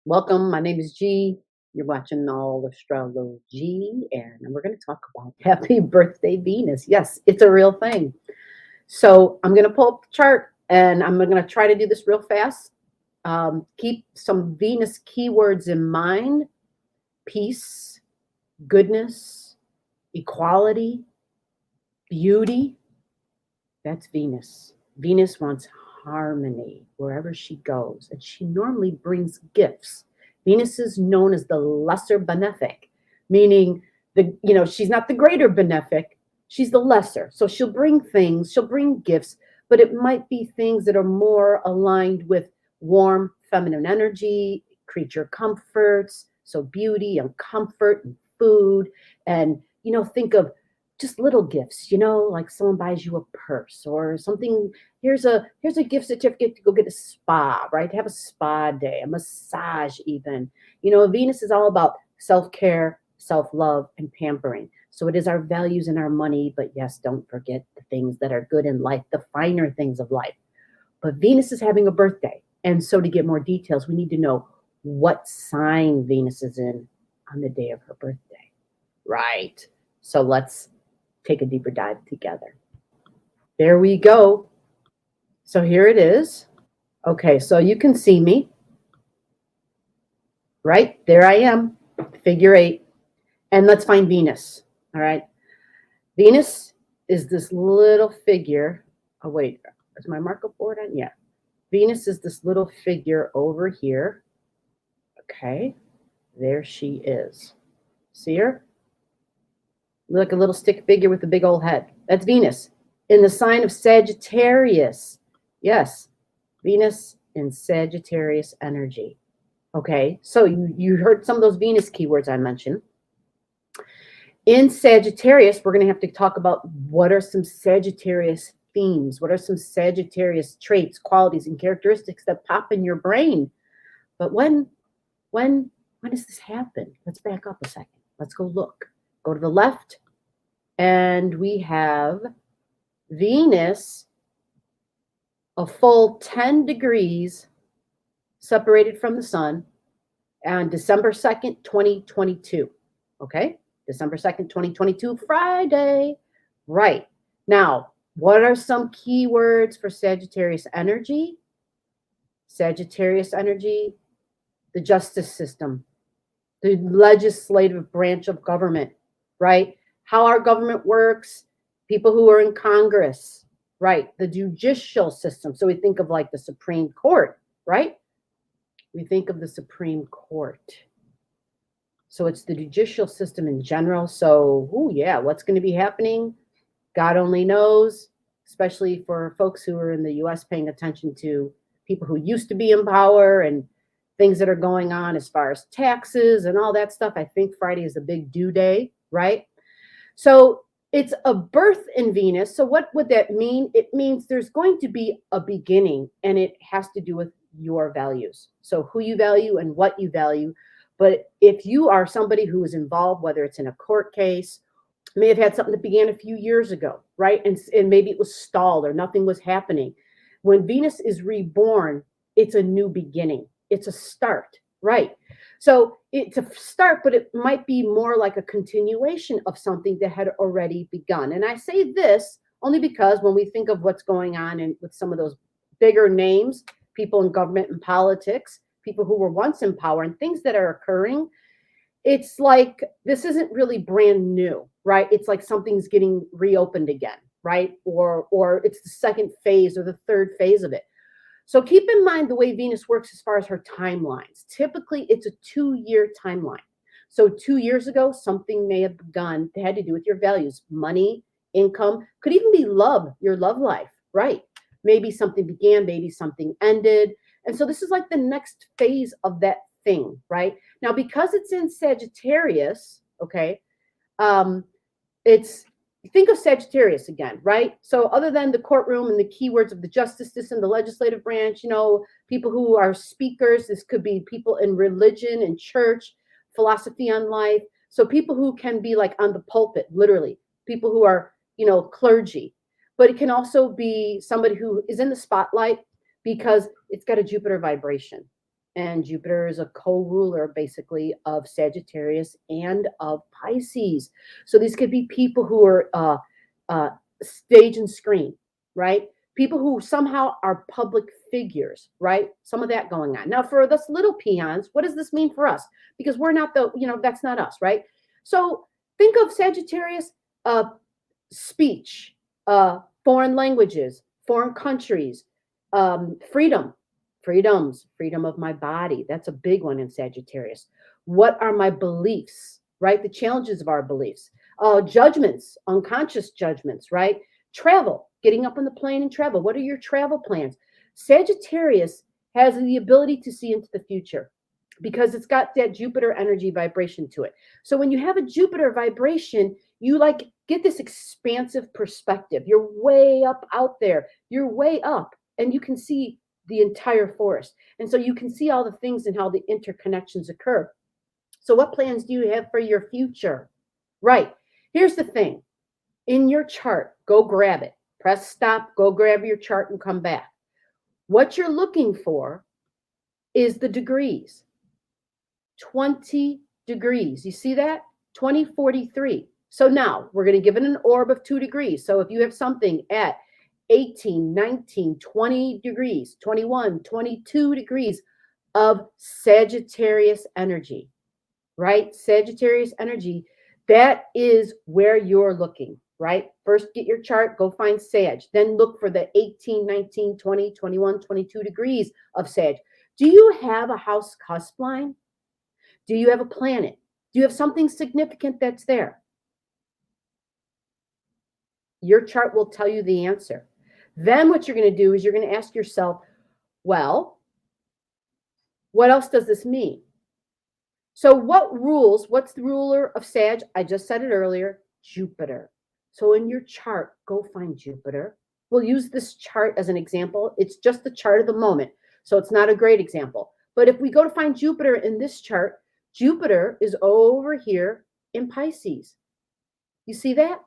Welcome. My name is G. You're watching Allastrology, and we're going to talk about Happy Birthday Venus. Yes, it's a real thing. So I'm going to pull up the chart, and I'm going to try to do this real fast. Keep some Venus keywords in mind: peace, goodness, equality, beauty. That's Venus. Venus wants harmony wherever she goes, and she normally brings gifts. Venus is known as the lesser benefic, meaning she's not the greater benefic, she's the lesser. So she'll bring things, she'll bring gifts, but it might be things that are more aligned with warm feminine energy, creature comforts, so beauty and comfort and food, and think of just little gifts, like someone buys you a purse or something. Here's a gift certificate to go get a spa, right? Have a spa day, a massage even. Venus is all about self-care, self-love, and pampering. So it is our values and our money, but yes, don't forget the things that are good in life, the finer things of life. But Venus is having a birthday. And so to get more details, we need to know what sign Venus is in on the day of her birthday. Right. So let's take a deeper dive together. There we go. So here it is. Okay, so you can see me. Right? There I am, figure 8. And let's find Venus. All right. Venus is this little figure. Oh, wait. Is my marker board on? Yeah. Venus is this little figure over here. Okay. There she is. See her? Look, a little stick figure with a big old head. That's Venus in the sign of Sagittarius. Yes, Venus in Sagittarius energy. Okay, so you heard some of those Venus keywords I mentioned. In Sagittarius, we're going to have to talk about what are some Sagittarius themes, what are some Sagittarius traits, qualities, and characteristics that pop in your brain. But when does this happen? Let's back up a second. Let's go look. Go to the left, and we have Venus a full 10 degrees separated from the sun on December 2nd, 2022. Okay? December 2nd, 2022, Friday. Right. Now, what are some keywords for Sagittarius energy? Sagittarius energy, the justice system, the legislative branch of government, right? How our government works, people who are in Congress, right? The judicial system. So we think of like the Supreme Court, right? We think of the Supreme Court. So it's the judicial system in general. So, what's going to be happening? God only knows, especially for folks who are in the US paying attention to people who used to be in power and things that are going on as far as taxes and all that stuff. I think Friday is a big due day, right? So it's a birth in Venus. So what would that mean? It means there's going to be a beginning, and it has to do with your values. So who you value and what you value. But if you are somebody who is involved, whether it's in a court case, may have had something that began a few years ago, right? And maybe it was stalled or nothing was happening. When Venus is reborn, it's a new beginning. It's a start, right? So it's a start, but it might be more like a continuation of something that had already begun. And I say this only because when we think of what's going on and with some of those bigger names, people in government and politics, people who were once in power and things that are occurring, it's like this isn't really brand new, right? It's like something's getting reopened again, right? Or it's the second phase or the third phase of it. So keep in mind the way Venus works as far as her timelines. Typically, it's a 2-year timeline. So 2 years ago, something may have begun that had to do with your values, money, income, could even be love, your love life, right? Maybe something began, maybe something ended. And so this is like the next phase of that thing, right? Now, because it's in Sagittarius, okay, it's think of Sagittarius again, right? So other than the courtroom and the keywords of the justice system, the legislative branch, people who are speakers, this could be people in religion and church, philosophy on life. So people who can be like on the pulpit, literally, people who are, clergy. But it can also be somebody who is in the spotlight because it's got a Jupiter vibration. And Jupiter is a co-ruler basically of Sagittarius and of Pisces. So these could be people who are stage and screen, right? People who somehow are public figures, right? Some of that going on. Now, for us little peons, what does this mean for us? Because we're not that's not us, right? So think of Sagittarius, speech, foreign languages, foreign countries, freedom of my body. That's a big one in Sagittarius. What are my beliefs, right? The challenges of our beliefs, judgments, unconscious judgments, right? Travel, getting up on the plane and travel. What are your travel plans? Sagittarius has the ability to see into the future because it's got that Jupiter energy vibration to it. So when you have a Jupiter vibration, you like get this expansive perspective. You're way up out there. You're way up and you can see the entire forest. And so you can see all the things and how the interconnections occur. So what plans do you have for your future? Right. Here's the thing. In your chart, go grab it. Press stop, go grab your chart and come back. What you're looking for is the degrees. 20 degrees. You see that? 20, 43. So now we're going to give it an orb of 2 degrees. So if you have something at 18, 19, 20 degrees, 21, 22 degrees of Sagittarius energy, right? Sagittarius energy, that is where you're looking, right? First, get your chart, go find Sag. Then look for the 18, 19, 20, 21, 22 degrees of Sag. Do you have a house cusp line? Do you have a planet? Do you have something significant that's there? Your chart will tell you the answer. Then what you're going to do is you're going to ask yourself, well, what else does this mean? So what's the ruler of Sag? I just said it earlier, Jupiter. So in your chart, go find Jupiter. We'll use this chart as an example. It's just the chart of the moment, so it's not a great example. But if we go to find Jupiter in this chart, Jupiter is over here in Pisces. You see that?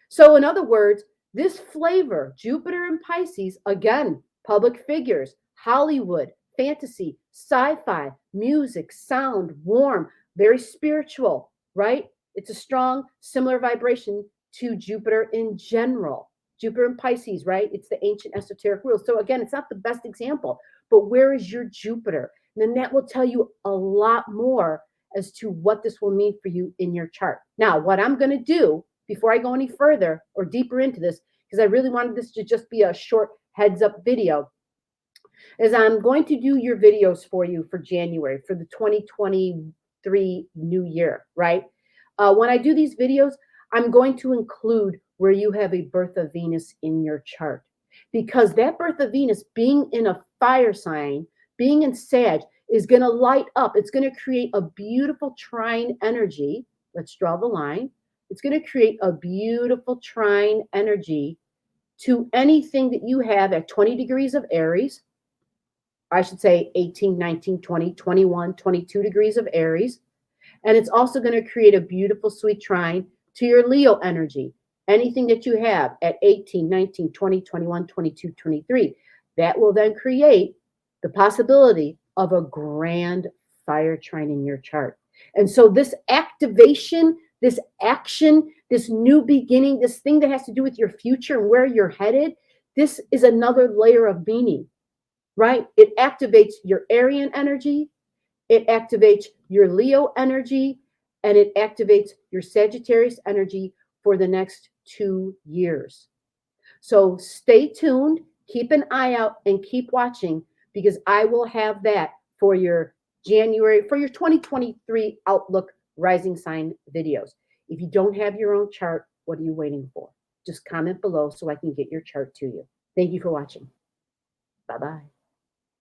So in other words, this flavor, Jupiter and Pisces, again, public figures, Hollywood, fantasy, sci-fi, music, sound, warm, very spiritual, right? It's a strong, similar vibration to Jupiter in general. Jupiter and Pisces, right? It's the ancient esoteric rules. So again, it's not the best example, but where is your Jupiter? And then that will tell you a lot more as to what this will mean for you in your chart. Now, what I'm going to do before I go any further or deeper into this, because I really wanted this to just be a short heads up video, is I'm going to do your videos for you for January, for the 2023 new year, right? When I do these videos, I'm going to include where you have a birth of Venus in your chart, because that birth of Venus being in a fire sign, being in Sag, is going to light up. It's going to create a beautiful trine energy. Let's draw the line. It's going to create a beautiful trine energy to anything that you have at 20 degrees of Aries. I should say 18, 19, 20, 21, 22 degrees of Aries. And it's also going to create a beautiful sweet trine to your Leo energy. Anything that you have at 18, 19, 20, 21, 22, 23. That will then create the possibility of a grand fire trine in your chart. And so this activation, this action, this new beginning, this thing that has to do with your future and where you're headed, this is another layer of meaning, right? It activates your Arian energy, it activates your Leo energy, and it activates your Sagittarius energy for the next 2 years. So stay tuned, keep an eye out, and keep watching, because I will have that for your January, for your 2023 Outlook Rising Sign videos. If you don't have your own chart, what are you waiting for? Just comment below so I can get your chart to you. Thank you for watching. Bye-bye.